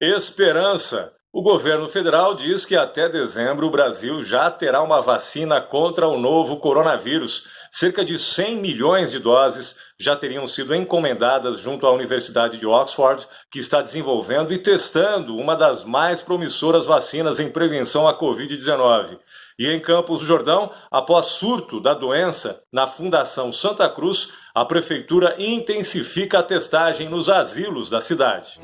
Esperança. O governo federal diz que até dezembro o Brasil já terá uma vacina contra o novo coronavírus. Cerca de 100 milhões de doses já teriam sido encomendadas junto à Universidade de Oxford, que está desenvolvendo e testando uma das mais promissoras vacinas em prevenção à Covid-19. E em Campos do Jordão, após surto da doença na Fundação Santa Cruz, a prefeitura intensifica a testagem nos asilos da cidade.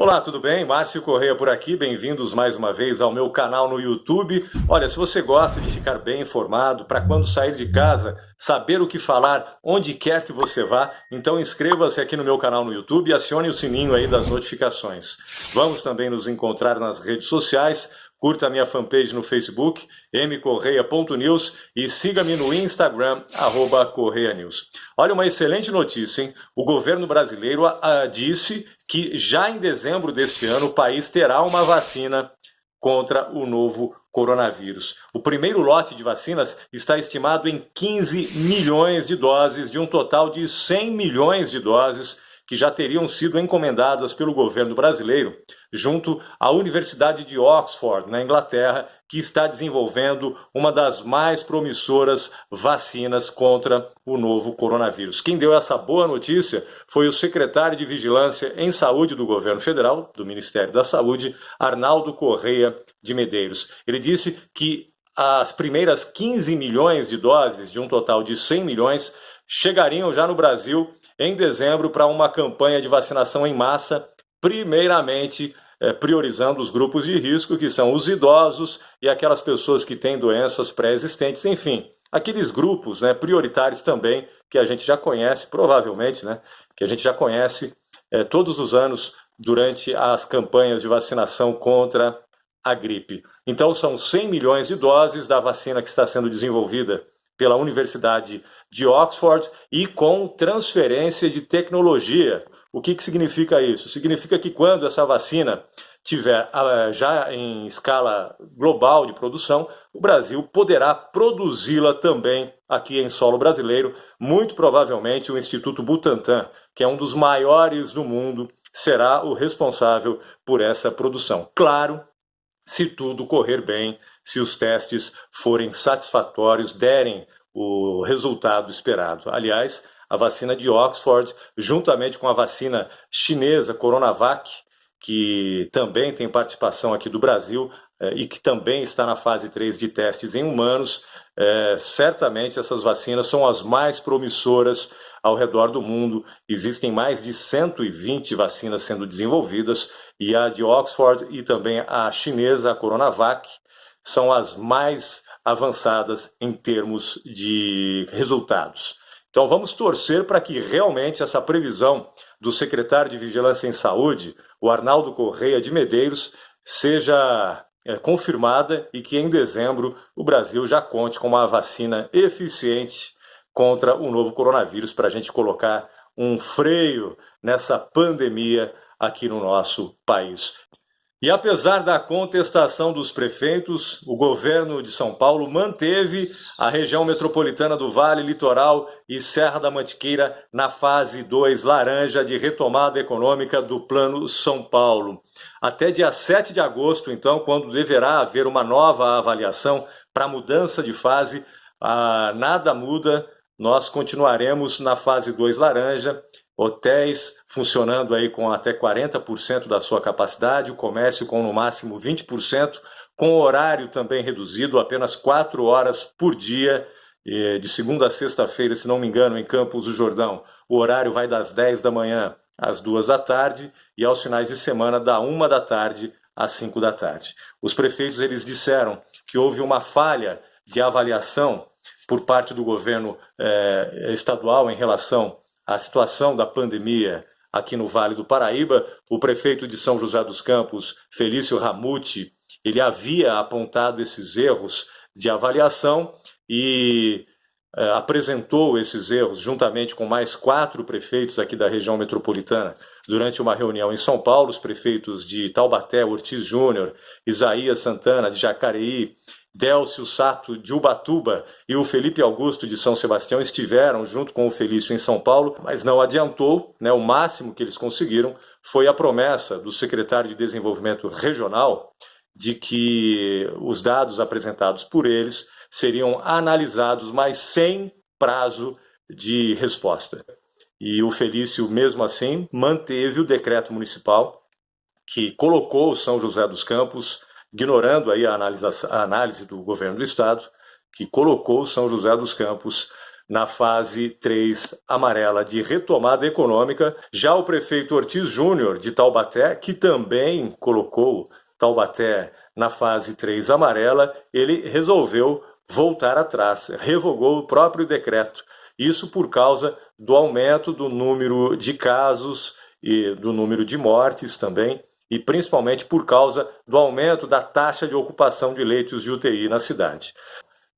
Olá, tudo bem? Márcio Correia por aqui, bem-vindos mais uma vez ao meu canal no YouTube. Olha, se você gosta de ficar bem informado, para quando sair de casa, saber o que falar onde quer que você vá, então inscreva-se aqui no meu canal no YouTube e acione o sininho aí das notificações. Vamos também nos encontrar nas redes sociais. Curta a minha fanpage no Facebook, mcorreia.news, e siga-me no Instagram, @correianews. Olha, uma excelente notícia, hein? O governo brasileiro disse que já em dezembro deste ano o país terá uma vacina contra o novo coronavírus. O primeiro lote de vacinas está estimado em 15 milhões de doses, de um total de 100 milhões de doses que já teriam sido encomendadas pelo governo brasileiro, junto à Universidade de Oxford, na Inglaterra, que está desenvolvendo uma das mais promissoras vacinas contra o novo coronavírus. Quem deu essa boa notícia foi o secretário de Vigilância em Saúde do governo federal, do Ministério da Saúde, Arnaldo Correia de Medeiros. Ele disse que as primeiras 15 milhões de doses, de um total de 100 milhões, chegariam já no Brasil em dezembro para uma campanha de vacinação em massa, primeiramente priorizando os grupos de risco, que são os idosos e aquelas pessoas que têm doenças pré-existentes, enfim, aqueles grupos prioritários também, que a gente já conhece, provavelmente, que a gente já conhece todos os anos durante as campanhas de vacinação contra a gripe. Então são 100 milhões de doses da vacina que está sendo desenvolvida pela Universidade de Oxford e com transferência de tecnologia. O que significa isso? Significa que quando essa vacina tiver já em escala global de produção, o Brasil poderá produzi-la também aqui em solo brasileiro. Muito provavelmente o Instituto Butantan, que é um dos maiores do mundo, será o responsável por essa produção. Claro, se tudo correr bem, se os testes forem satisfatórios, derem o resultado esperado. Aliás, a vacina de Oxford, juntamente com a vacina chinesa Coronavac, que também tem participação aqui do Brasil e que também está na fase 3 de testes em humanos, certamente essas vacinas são as mais promissoras ao redor do mundo. Existem mais de 120 vacinas sendo desenvolvidas e a de Oxford e também a chinesa, a Coronavac, são as mais avançadas em termos de resultados. Então vamos torcer para que realmente essa previsão do secretário de Vigilância em Saúde, o Arnaldo Correia de Medeiros, seja confirmada e que em dezembro o Brasil já conte com uma vacina eficiente contra o novo coronavírus para a gente colocar um freio nessa pandemia aqui no nosso país. E apesar da contestação dos prefeitos, o governo de São Paulo manteve a região metropolitana do Vale, Litoral e Serra da Mantiqueira na fase 2 laranja de retomada econômica do Plano São Paulo. Até dia 7 de agosto, então, quando deverá haver uma nova avaliação para mudança de fase, nada muda, nós continuaremos na fase 2 laranja. Hotéis funcionando aí com até 40% da sua capacidade, o comércio com no máximo 20%, com horário também reduzido, apenas 4 horas por dia, de segunda a sexta-feira, se não me engano, em Campos do Jordão. O horário vai das 10 da manhã às 2 da tarde e aos finais de semana da 1 da tarde às 5 da tarde. Os prefeitos eles disseram que houve uma falha de avaliação por parte do governo estadual em relação a situação da pandemia aqui no Vale do Paraíba. O prefeito de São José dos Campos, Felício Ramute, ele havia apontado esses erros de avaliação e apresentou esses erros juntamente com mais 4 prefeitos aqui da região metropolitana durante uma reunião em São Paulo. Os prefeitos de Taubaté, Ortiz Júnior, Isaías Santana, de Jacareí Délcio Sato de Ubatuba e o Felipe Augusto de São Sebastião estiveram junto com o Felício em São Paulo, mas não adiantou, né? O máximo que eles conseguiram foi a promessa do secretário de Desenvolvimento Regional de que os dados apresentados por eles seriam analisados, mas sem prazo de resposta. E o Felício, mesmo assim, manteve o decreto municipal que colocou São José dos Campos, ignorando aí a análise do governo do estado, que colocou São José dos Campos na fase 3 amarela de retomada econômica. Já o prefeito Ortiz Júnior de Taubaté, que também colocou Taubaté na fase 3 amarela, ele resolveu voltar atrás, revogou o próprio decreto. Isso por causa do aumento do número de casos e do número de mortes também, e principalmente por causa do aumento da taxa de ocupação de leitos de UTI na cidade.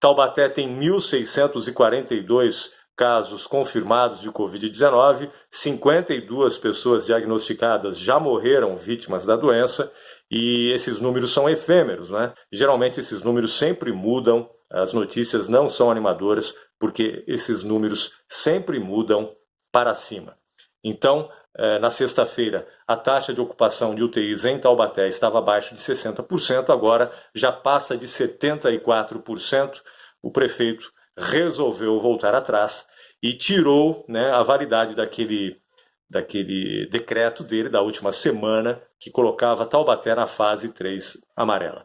Taubaté tem 1.642 casos confirmados de Covid-19, 52 pessoas diagnosticadas já morreram vítimas da doença, e esses números são efêmeros, né? Geralmente esses números sempre mudam, as notícias não são animadoras, porque esses números sempre mudam para cima. Então, na sexta-feira, a taxa de ocupação de UTIs em Taubaté estava abaixo de 60%, agora já passa de 74%. O prefeito resolveu voltar atrás e tirou, né, a validade daquele decreto dele da última semana, que colocava Taubaté na fase 3 amarela.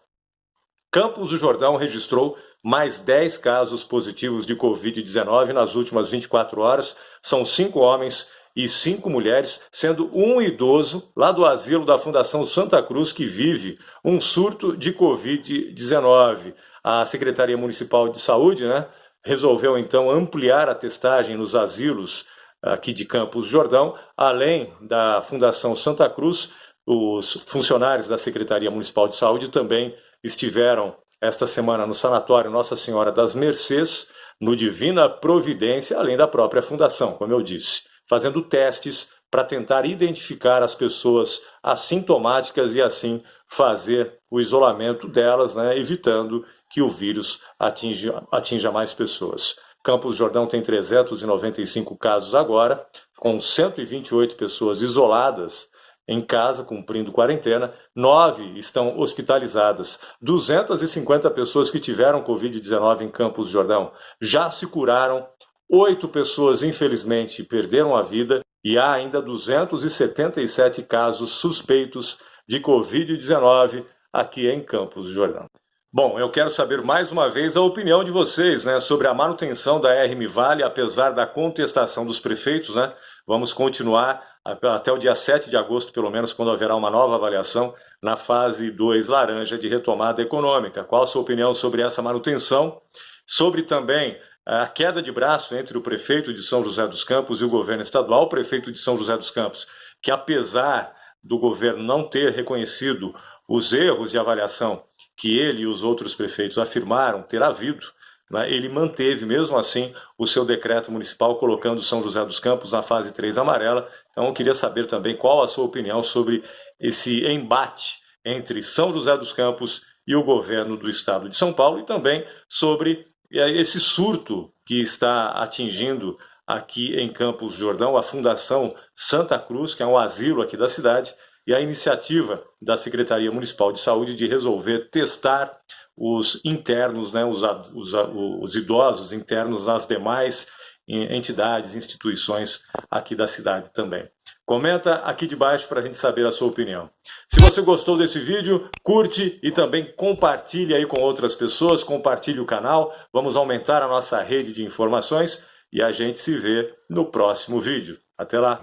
Campos do Jordão registrou mais 10 casos positivos de Covid-19 nas últimas 24 horas. São 5 homens e 5 mulheres, sendo um idoso lá do asilo da Fundação Santa Cruz que vive um surto de Covid-19. A Secretaria Municipal de Saúde, né, resolveu então ampliar a testagem nos asilos aqui de Campos do Jordão. Além da Fundação Santa Cruz, os funcionários da Secretaria Municipal de Saúde também estiveram esta semana no Sanatório Nossa Senhora das Mercês, no Divina Providência, além da própria Fundação, como eu disse, fazendo testes para tentar identificar as pessoas assintomáticas e assim fazer o isolamento delas, né, evitando que o vírus atinja mais pessoas. Campos do Jordão tem 395 casos agora, com 128 pessoas isoladas em casa, cumprindo quarentena, 9 estão hospitalizadas. 250 pessoas que tiveram Covid-19 em Campos do Jordão já se curaram, 8 pessoas, infelizmente, perderam a vida e há ainda 277 casos suspeitos de Covid-19 aqui em Campos do Jordão. Bom, eu quero saber mais uma vez a opinião de vocês, né, sobre a manutenção da RM-Vale, apesar da contestação dos prefeitos, né? Vamos continuar até o dia 7 de agosto, pelo menos, quando haverá uma nova avaliação na fase 2 laranja de retomada econômica. Qual a sua opinião sobre essa manutenção? Sobre também a queda de braço entre o prefeito de São José dos Campos e o governo estadual. O prefeito de São José dos Campos, que apesar do governo não ter reconhecido os erros de avaliação que ele e os outros prefeitos afirmaram ter havido, né, ele manteve mesmo assim o seu decreto municipal colocando São José dos Campos na fase 3 amarela. Então eu queria saber também qual a sua opinião sobre esse embate entre São José dos Campos e o governo do estado de São Paulo, e também sobre esse surto que está atingindo aqui em Campos do Jordão a Fundação Santa Cruz, que é um asilo aqui da cidade, e a iniciativa da Secretaria Municipal de Saúde de resolver testar os internos, né, os idosos internos nas demais entidades, instituições aqui da cidade também. Comenta aqui de baixo para a gente saber a sua opinião. Se você gostou desse vídeo, curte e também compartilhe aí com outras pessoas, compartilhe o canal, vamos aumentar a nossa rede de informações e a gente se vê no próximo vídeo. Até lá!